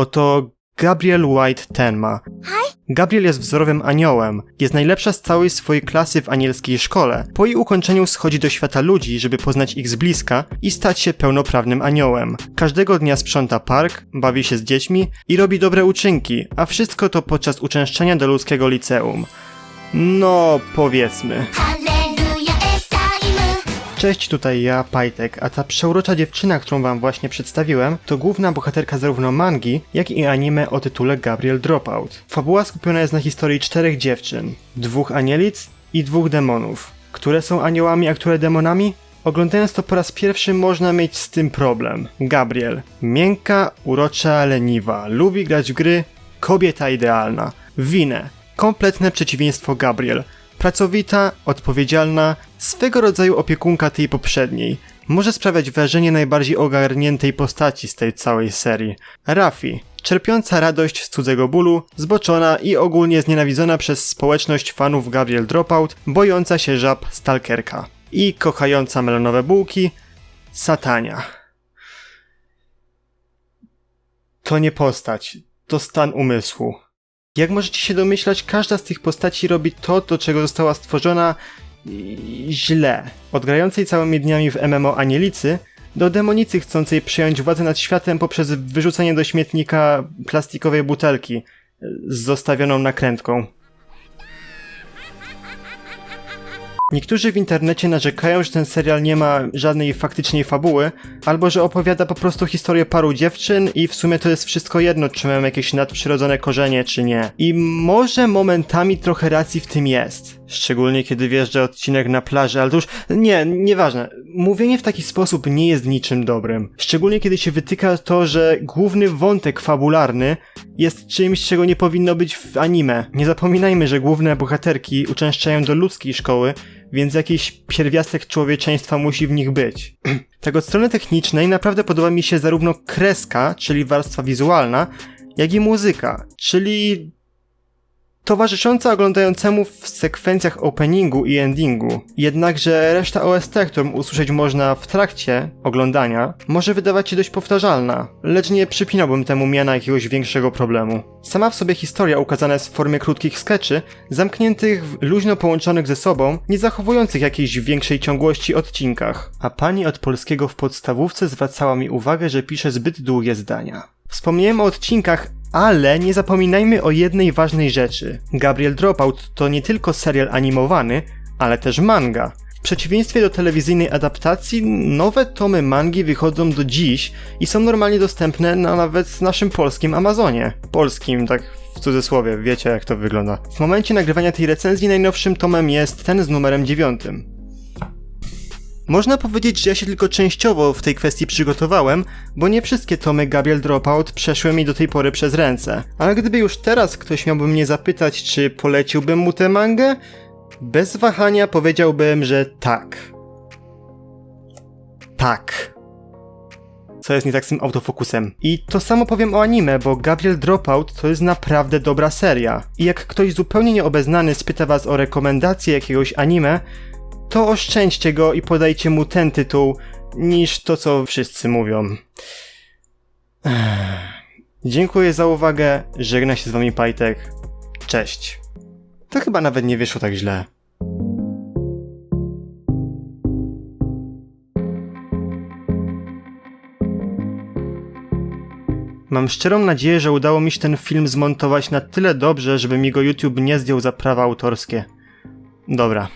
Oto Gabriel White Tenma. Gabriel jest wzorowym aniołem, jest najlepsza z całej swojej klasy w anielskiej szkole. Po jej ukończeniu schodzi do świata ludzi, żeby poznać ich z bliska i stać się pełnoprawnym aniołem. Każdego dnia sprząta park, bawi się z dziećmi i robi dobre uczynki, a wszystko to podczas uczęszczania do ludzkiego liceum. No, powiedzmy. Cześć, tutaj ja, Pajtek, a ta przeurocza dziewczyna, którą wam właśnie przedstawiłem, to główna bohaterka zarówno mangi, jak i anime o tytule Gabriel Dropout. Fabuła skupiona jest na historii 4 dziewczyn, 2 anielic i 2 demonów. Które są aniołami, a które demonami? Oglądając to po raz pierwszy można mieć z tym problem. Gabriel. Miękka, urocza, leniwa, lubi grać w gry, kobieta idealna. Winę. Kompletne przeciwieństwo Gabriel. Pracowita, odpowiedzialna, swego rodzaju opiekunka tej poprzedniej. Może sprawiać wrażenie najbardziej ogarniętej postaci z tej całej serii. Rafi. Czerpiąca radość z cudzego bólu, zboczona i ogólnie znienawidzona przez społeczność fanów Gabriel Dropout, bojąca się żab stalkerka. I kochająca melonowe bułki, Satania. To nie postać, to stan umysłu. Jak możecie się domyślać, każda z tych postaci robi to, do czego została stworzona źle. Od grającej całymi dniami w MMO anielicy, do demonicy chcącej przejąć władzę nad światem poprzez wyrzucenie do śmietnika plastikowej butelki z zostawioną nakrętką. Niektórzy w internecie narzekają, że ten serial nie ma żadnej faktycznej fabuły, albo że opowiada po prostu historię paru dziewczyn i w sumie to jest wszystko jedno, czy mają jakieś nadprzyrodzone korzenie, czy nie. I może momentami trochę racji w tym jest. Szczególnie kiedy wjeżdża odcinek na plaży, ale to już... nieważne. Mówienie w taki sposób nie jest niczym dobrym. Szczególnie kiedy się wytyka to, że główny wątek fabularny jest czymś, czego nie powinno być w anime. Nie zapominajmy, że główne bohaterki uczęszczają do ludzkiej szkoły, więc jakiś pierwiastek człowieczeństwa musi w nich być. Tak od strony technicznej naprawdę podoba mi się zarówno kreska, czyli warstwa wizualna, jak i muzyka, czyli towarzysząca oglądającemu w sekwencjach openingu i endingu. Jednakże reszta OST, którą usłyszeć można w trakcie oglądania, może wydawać się dość powtarzalna, lecz nie przypinałbym temu miana jakiegoś większego problemu. Sama w sobie historia ukazana jest w formie krótkich skeczy, zamkniętych, luźno połączonych ze sobą, nie zachowujących jakiejś większej ciągłości odcinkach. A pani od polskiego w podstawówce zwracała mi uwagę, że piszę zbyt długie zdania. Wspomniałem o odcinkach, ale nie zapominajmy o jednej ważnej rzeczy. Gabriel Dropout to nie tylko serial animowany, ale też manga. W przeciwieństwie do telewizyjnej adaptacji, nowe tomy mangi wychodzą do dziś i są normalnie dostępne na nawet naszym polskim Amazonie. Polskim, tak w cudzysłowie, wiecie jak to wygląda. W momencie nagrywania tej recenzji najnowszym tomem jest ten z numerem 9. Można powiedzieć, że ja się tylko częściowo w tej kwestii przygotowałem, bo nie wszystkie tomy Gabriel Dropout przeszły mi do tej pory przez ręce. Ale gdyby już teraz ktoś miałby mnie zapytać, czy poleciłbym mu tę mangę, bez wahania powiedziałbym, że tak. Tak. Co jest nie tak z tym autofokusem. I to samo powiem o anime, bo Gabriel Dropout to jest naprawdę dobra seria. I jak ktoś zupełnie nieobeznany spyta was o rekomendację jakiegoś anime, to oszczędźcie go i podajcie mu ten tytuł, niż to, co wszyscy mówią. Dziękuję za uwagę, żegna się z wami Pajtek. Cześć. To chyba nawet nie wyszło tak źle. Mam szczerą nadzieję, że udało mi się ten film zmontować na tyle dobrze, żeby mi go YouTube nie zdjął za prawa autorskie. Dobra.